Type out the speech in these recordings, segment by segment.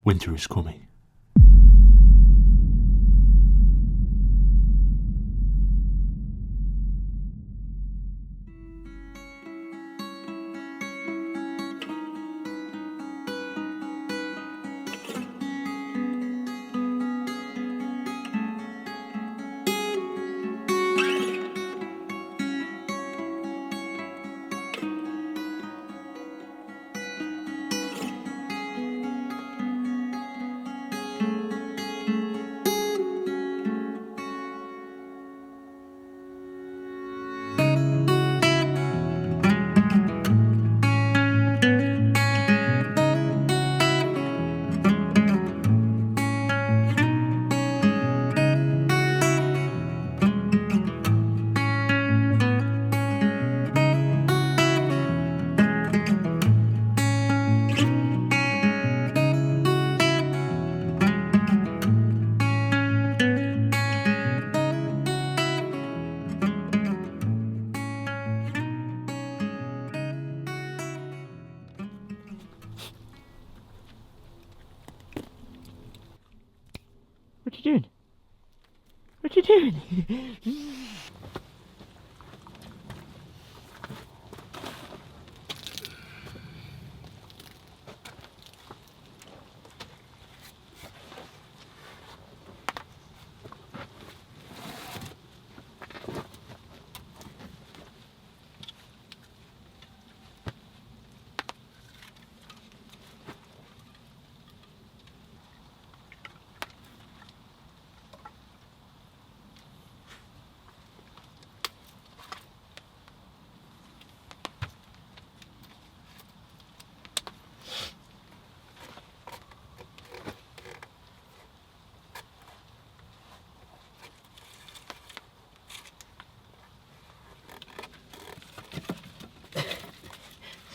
Winter is coming. What you doing? What you doing?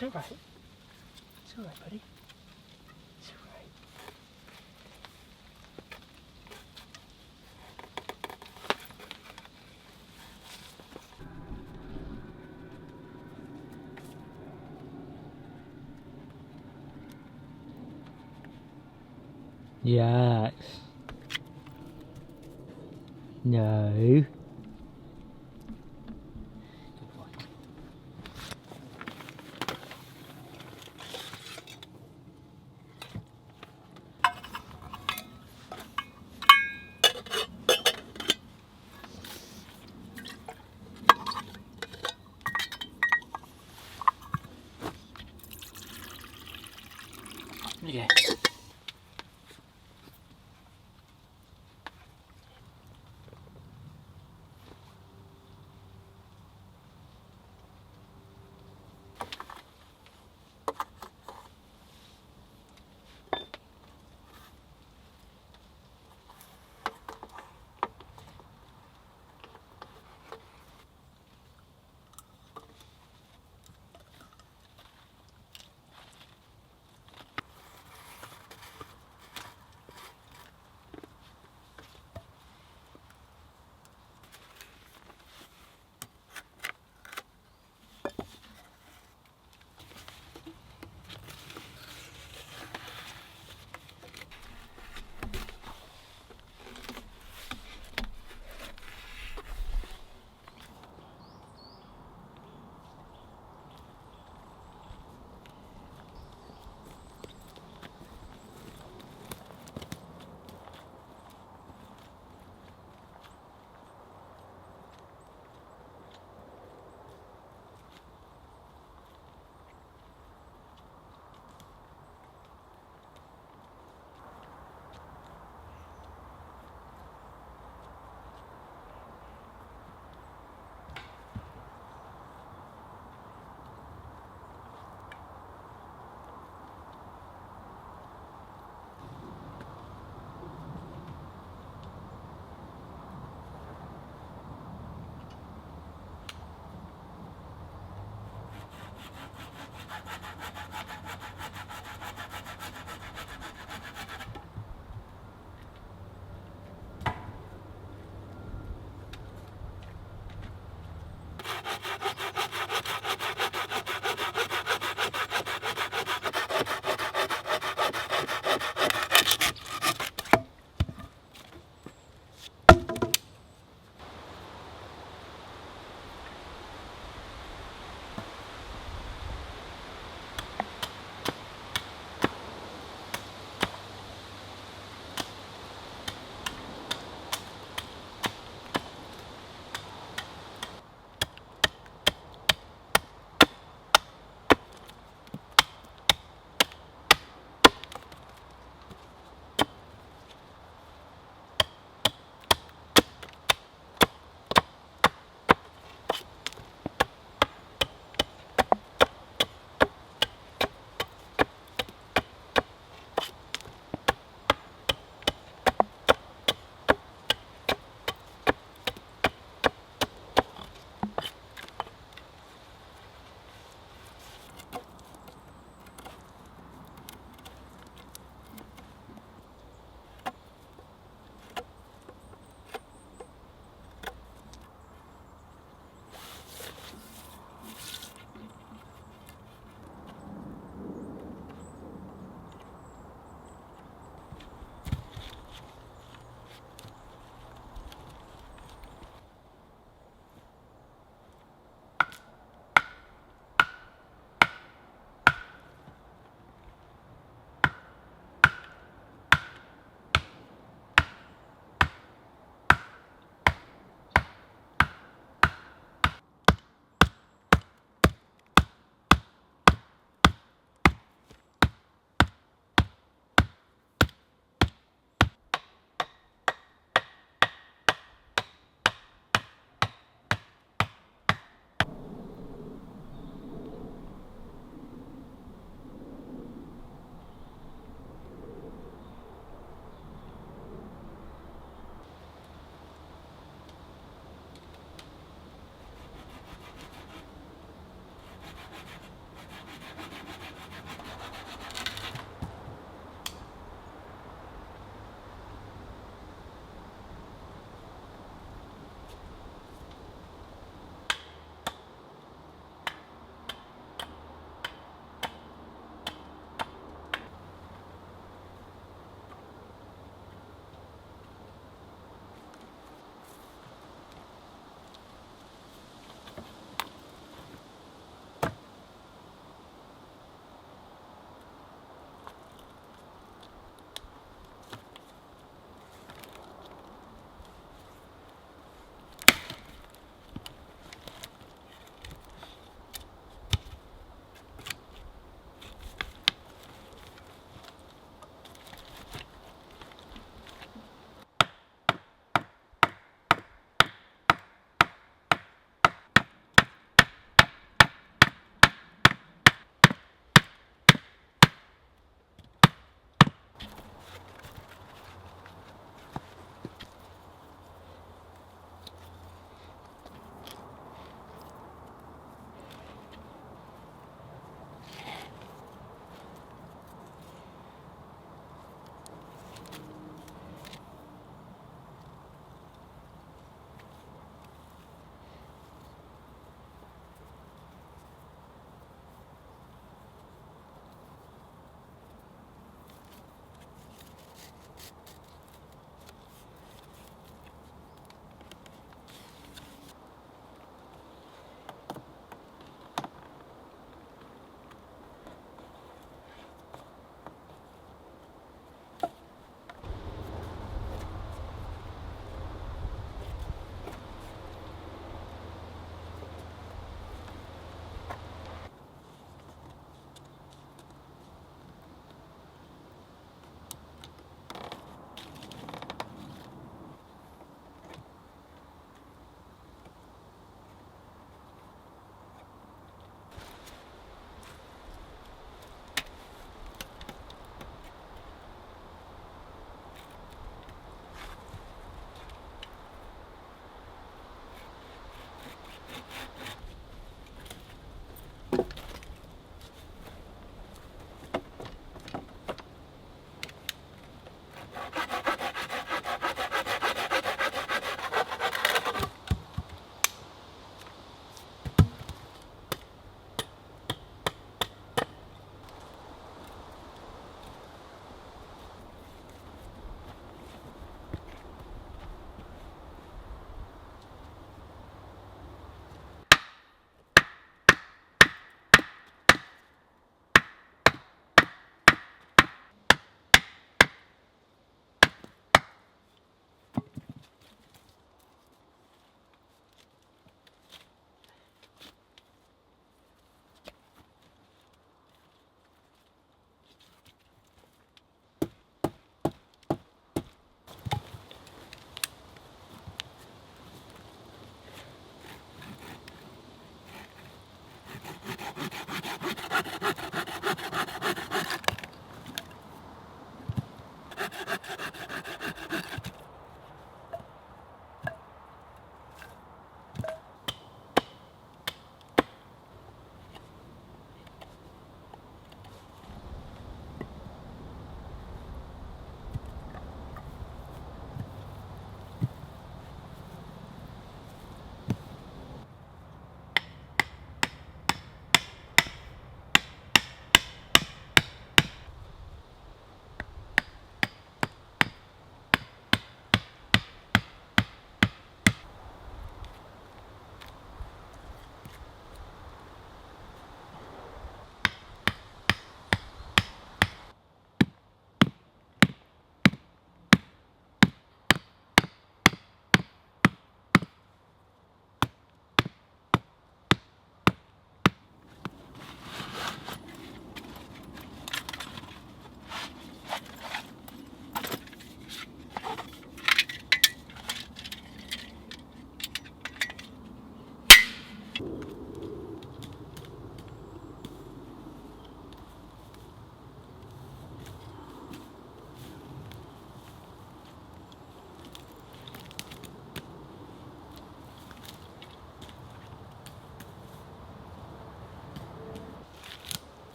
It's alright. It's alright, buddy. It's alright. Yes. No. Yeah.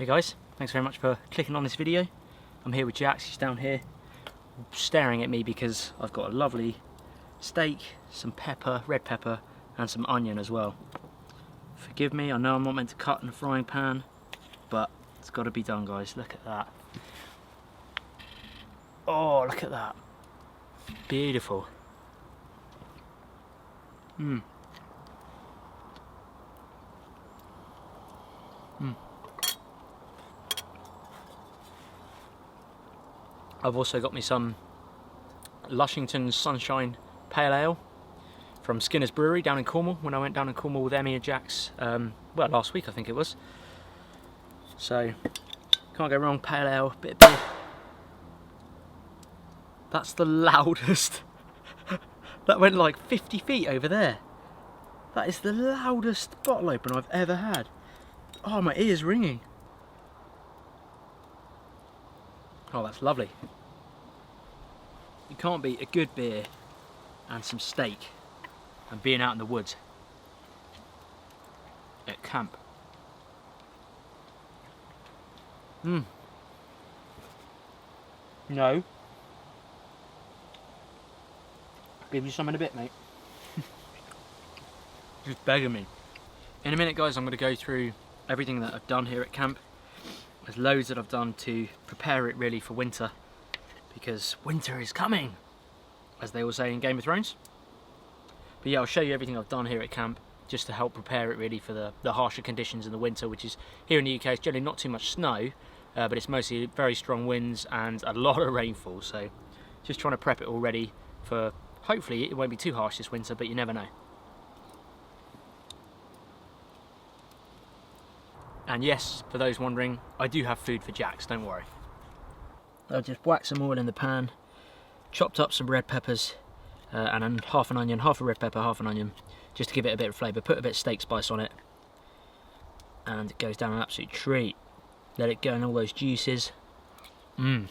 Hey guys, thanks very much for clicking on this video. I'm here with Jax, he's down here staring at me because I've got a lovely steak, some pepper, red pepper, and some onion as well. Forgive me, I know I'm not meant to cut in a frying pan, but it's got to be done, guys. Look at that. Oh, look at that. Beautiful. Mmm. Mmm. I've also got me some Lushington Sunshine Pale Ale from Skinner's Brewery down in Cornwall, when I went down in Cornwall with Emmy and Jax, well, last week I think it was. So, can't go wrong, pale ale, bit of beer. That's the loudest. That went like 50 feet over there. That is the loudest bottle opener I've ever had. Oh, my ear's ringing. Oh, that's lovely. You can't beat a good beer and some steak and being out in the woods at camp. Mmm. No. Give you some in a bit, mate. Just begging me. In a minute, guys, I'm going to go through everything that I've done here at camp. There's loads that I've done to prepare it really for winter, because winter is coming, as they all say in Game of Thrones. But yeah, I'll show you everything I've done here at camp just to help prepare it really for the harsher conditions in the winter, which is here in the UK. It's generally not too much snow, but it's mostly very strong winds and a lot of rainfall. So just trying to prep it all ready for, hopefully it won't be too harsh this winter, but you never know. And yes, for those wondering, I do have food for Jax, don't worry. I'll just whack some oil in the pan, chopped up some red peppers, and then half an onion, half a red pepper, half an onion, just to give it a bit of flavour. Put a bit of steak spice on it, and it goes down an absolute treat. Let it go in all those juices. Mmm.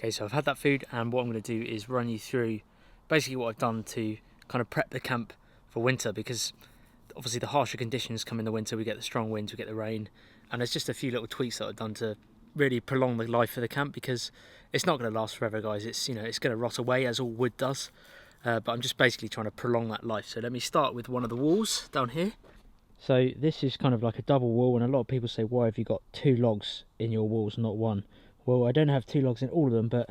Okay, so I've had that food, and what I'm going to do is run you through basically what I've done to kind of prep the camp for winter, because obviously the harsher conditions come in the winter. We get the strong winds, we get the rain, and there's just a few little tweaks that I've done to really prolong the life of the camp, because it's not going to last forever, guys. It's, you know, it's going to rot away as all wood does, but I'm just basically trying to prolong that life. So let me start with one of the walls down here. So this is kind of like a double wall, and a lot of people say, why have you got 2 logs in your walls, not 1? Well, I don't have 2 logs in all of them, but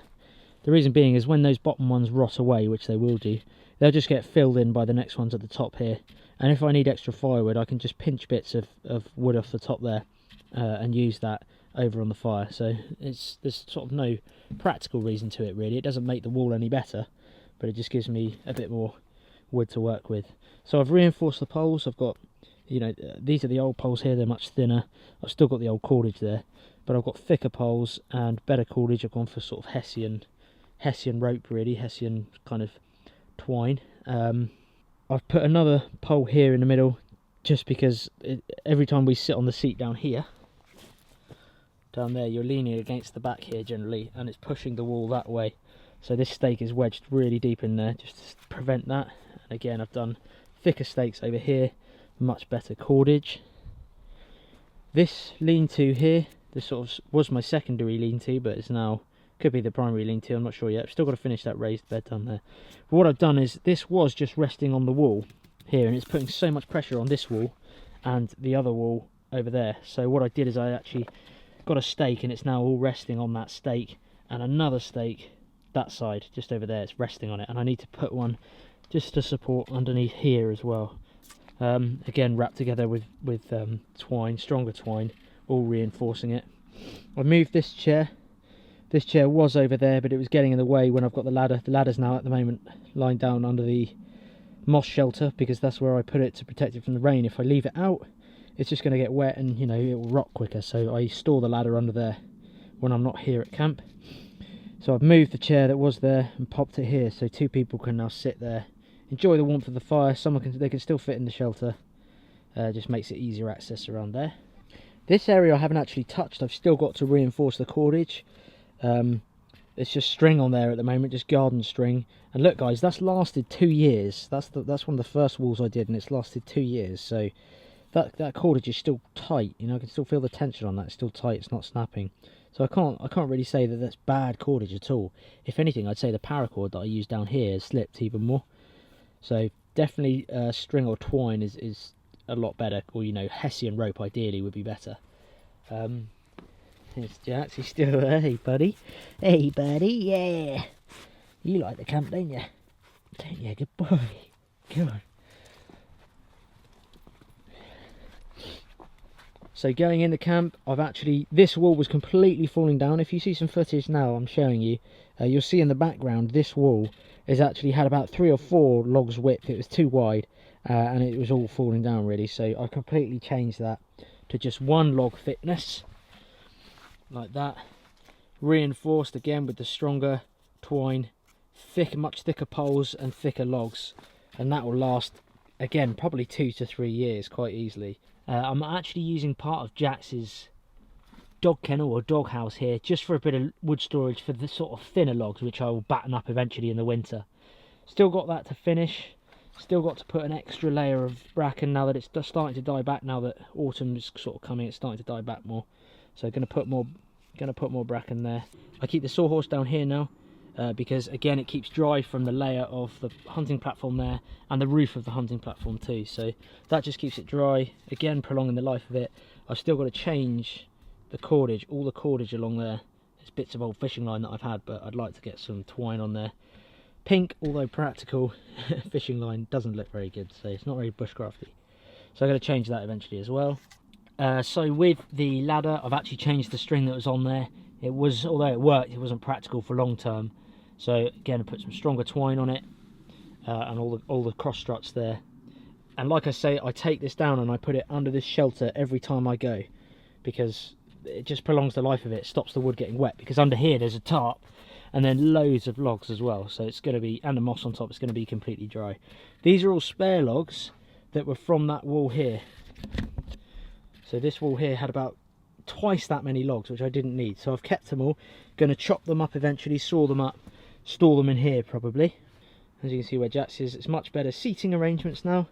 the reason being is when those bottom ones rot away, which they will do, they'll just get filled in by the next ones at the top here. And if I need extra firewood, I can just pinch bits of wood off the top there and use that over on the fire. So there's sort of no practical reason to it, really. It doesn't make the wall any better, but it just gives me a bit more wood to work with. So I've reinforced the poles. I've got, you know, these are the old poles here. They're much thinner. I've still got the old cordage there, but I've got thicker poles and better cordage. I've gone for sort of Hessian rope, really, Hessian kind of twine. I've put another pole here in the middle, just because every time we sit on the seat down here, down there, you're leaning against the back here generally, and it's pushing the wall that way. So this stake is wedged really deep in there just to prevent that. And again, I've done thicker stakes over here, much better cordage. This lean-to here, this sort of was my secondary lean-to, but it's now, could be the primary lean-to, I'm not sure yet. I've still got to finish that raised bed down there. But what I've done is, this was just resting on the wall here, and it's putting so much pressure on this wall and the other wall over there. So what I did is I actually got a stake, and it's now all resting on that stake, and another stake that side just over there, it's resting on it, and I need to put one just to support underneath here as well. Again, wrapped together with twine, stronger twine, all reinforcing it. I moved this chair. This chair was over there, but it was getting in the way when I've got the ladder. The ladder's now at the moment lying down under the moss shelter, because that's where I put it to protect it from the rain. If I leave it out, it's just going to get wet and, you know, it will rot quicker. So I store the ladder under there when I'm not here at camp. So I've moved the chair that was there and popped it here, so 2 people can now sit there, enjoy the warmth of the fire. They can still fit in the shelter. Just makes it easier access around there. This area I haven't actually touched. I've still got to reinforce the cordage. It's just string on there at the moment, just garden string. And look, guys, that's lasted 2 years. That's one of the first walls I did, and it's lasted 2 years. So that cordage is still tight. You know, I can still feel the tension on that. It's still tight. It's not snapping. So I can't really say that that's bad cordage at all. If anything, I'd say the paracord that I use down here has slipped even more. So definitely string or twine is a lot better, or, you know, Hessian rope ideally would be better. It's Jax, he's still there. Hey buddy, yeah, you like the camp, don't you? Good boy, come on. So going in the camp, this wall was completely falling down. If you see some footage now I'm showing you, you'll see in the background this wall has actually had about 3 or 4 logs width. It was too wide, and it was all falling down really. So I completely changed that to just 1 log thickness, like that. Reinforced again with the stronger twine, much thicker poles and thicker logs, and that will last again probably 2 to 3 years quite easily. I'm actually using part of Jax's dog kennel or dog house here just for a bit of wood storage for the sort of thinner logs, which I will batten up eventually in the winter. Still got that to finish. Still got to put an extra layer of bracken now that it's starting to die back. Now that autumn is sort of coming, it's starting to die back more. So going to put more bracken there. I keep the sawhorse down here now because again it keeps dry from the layer of the hunting platform there and the roof of the hunting platform too. So that just keeps it dry, again prolonging the life of it. I've still got to change the cordage, all the cordage along there. There's bits of old fishing line that I've had, but I'd like to get some twine on there. Pink, although practical, fishing line doesn't look very good, so it's not very bushcrafty. So I'm going to change that eventually as well. So with the ladder, I've actually changed the string that was on there. It was, although it worked, it wasn't practical for long term. So again, I put some stronger twine on it, and all the cross struts there. And like I say, I take this down and I put it under this shelter every time I go, because it just prolongs the life of it, stops the wood getting wet. Because under here there's a tarp, and then loads of logs as well. So it's going to be, and the moss on top, it's going to be completely dry. These are all spare logs that were from that wall here. So this wall here had about twice that many logs, which I didn't need. So I've kept them all. Going to chop them up eventually, saw them up, store them in here probably. As you can see where Jack's is, it's much better seating arrangements now.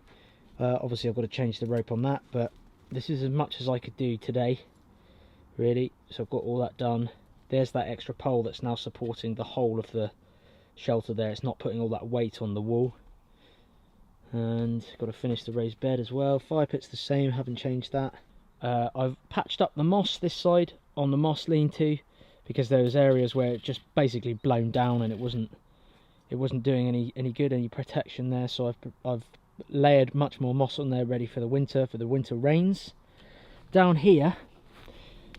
Obviously I've got to change the rope on that, but this is as much as I could do today, really. So I've got all that done. There's that extra pole that's now supporting the whole of the shelter there. It's not putting all that weight on the wall. And got to finish the raised bed as well. Fire pit's the same, haven't changed that. I've patched up the moss this side on the moss lean-to, because there was areas where it just basically blown down and it wasn't doing any good, any protection there. So I've layered much more moss on there, ready for the winter rains. Down here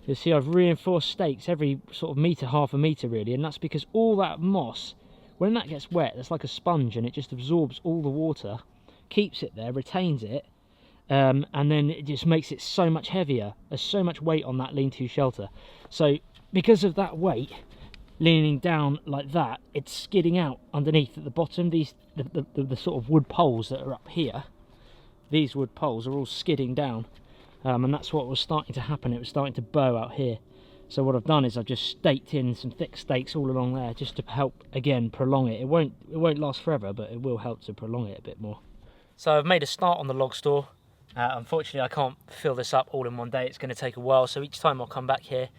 you'll see I've reinforced stakes every sort of metre, half a metre really, and that's because all that moss, when that gets wet, it's like a sponge and it just absorbs all the water, keeps it there, retains it, and then it just makes it so much heavier. There's so much weight on that lean-to shelter. So because of that weight leaning down like that, it's skidding out underneath at the bottom. The sort of wood poles that are up here, these wood poles are all skidding down, and that's what was starting to happen. It was starting to bow out here. So what I've done is I've just staked in some thick stakes all along there, just to help again prolong it. It won't last forever, but it will help to prolong it a bit more. So I've made a start on the log store. Unfortunately I can't fill this up all in one day. It's going to take a while, so each time I'll come back here,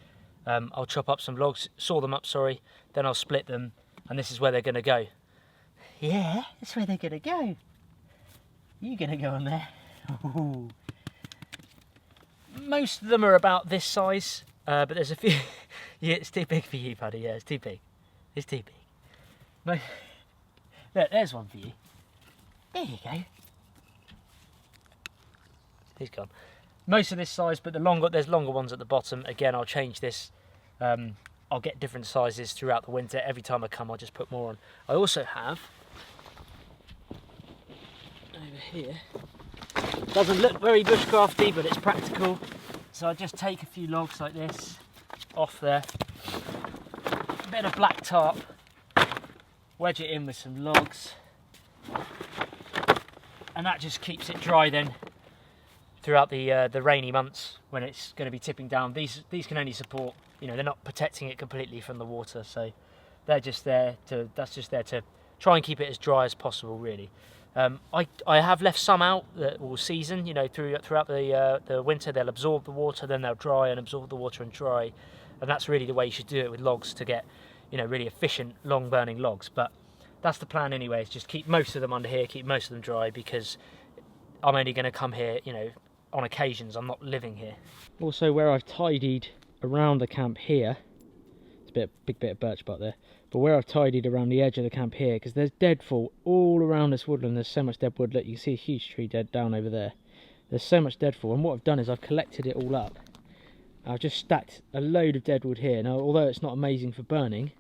I'll chop up some logs, saw them up, sorry, then I'll split them, and this is where they're going to go. Yeah, that's where they're going to go. You're going to go on there. Ooh. Most of them are about this size, but there's a few... Yeah, it's too big for you, buddy. Yeah, it's too big. It's too big. Look, there's one for you. There you go. He's gone. Most of this size, but there's longer ones at the bottom. Again, I'll change this. I'll get different sizes throughout the winter. Every time I come, I'll just put more on. I also have over here. Doesn't look very bushcrafty, but it's practical. So I just take a few logs like this off there, a bit of black tarp, wedge it in with some logs, and that just keeps it dry then throughout the rainy months when it's going to be tipping down. These can only support, you know, they're not protecting it completely from the water, so that's just there to try and keep it as dry as possible, really. I have left some out that will season, you know, throughout the winter. They'll absorb the water, then they'll dry and absorb the water and dry, and that's really the way you should do it with logs to get, you know, really efficient long burning logs. But that's the plan anyway, is just keep most of them under here, keep most of them dry, because I'm only going to come here, you know, on occasions. I'm not living here. Also, where I've tidied around the camp here, it's a big bit of birch bark there, but where I've tidied around the edge of the camp here, because there's deadfall all around this woodland. There's so much dead wood. Look, you can see a huge tree dead down over there. There's so much deadfall, and what I've done is I've collected it all up. I've just stacked a load of deadwood here. Now, although it's not amazing for burning,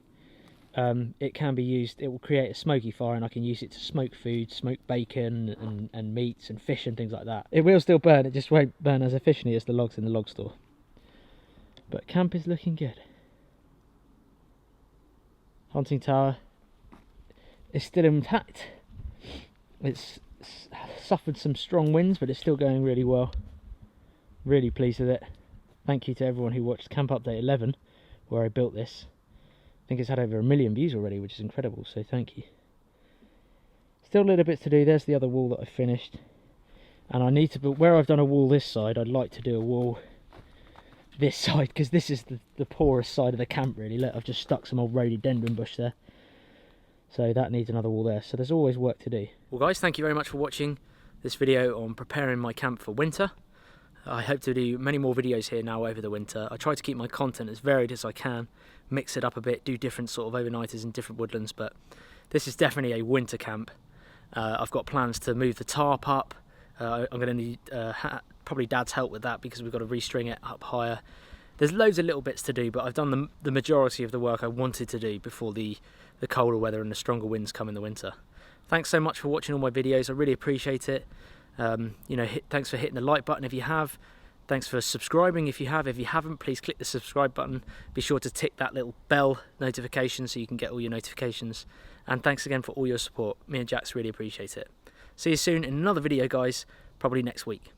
it can be used. It will create a smoky fire, and I can use it to smoke food, smoke bacon and meats and fish and things like that. It will still burn, it just won't burn as efficiently as the logs in the log store. But camp is looking good. Hunting tower is still intact. It's suffered some strong winds, but it's still going really well. Really pleased with it. Thank you to everyone who watched Camp Update 11, where I built this. I think it's had over 1 million views already, which is incredible, so thank you. Still a little bit to do. There's the other wall that I finished, and I need to build, where I've done a wall this side, I'd like to do a wall this side, because this is the poorest side of the camp, really. Look, I've just stuck some old rhododendron bush there, so that needs another wall there. So there's always work to do. Well guys, thank you very much for watching this video on preparing my camp for winter. I hope to do many more videos here now over the winter. I try to keep my content as varied as I can, mix it up a bit, do different sort of overnighters in different woodlands, but this is definitely a winter camp. I've got plans to move the tarp up. I'm going to need probably Dad's help with that, because we've got to restring it up higher. There's loads of little bits to do, but I've done the majority of the work I wanted to do before the colder weather and the stronger winds come in the winter. Thanks so much for watching all my videos. I really appreciate it. You know, thanks for hitting the like button if you have. Thanks for subscribing if you have. If you haven't, please click the subscribe button. Be sure to tick that little bell notification so you can get all your notifications. And thanks again for all your support. Me and Jax really appreciate it. See you soon in another video, guys, probably next week.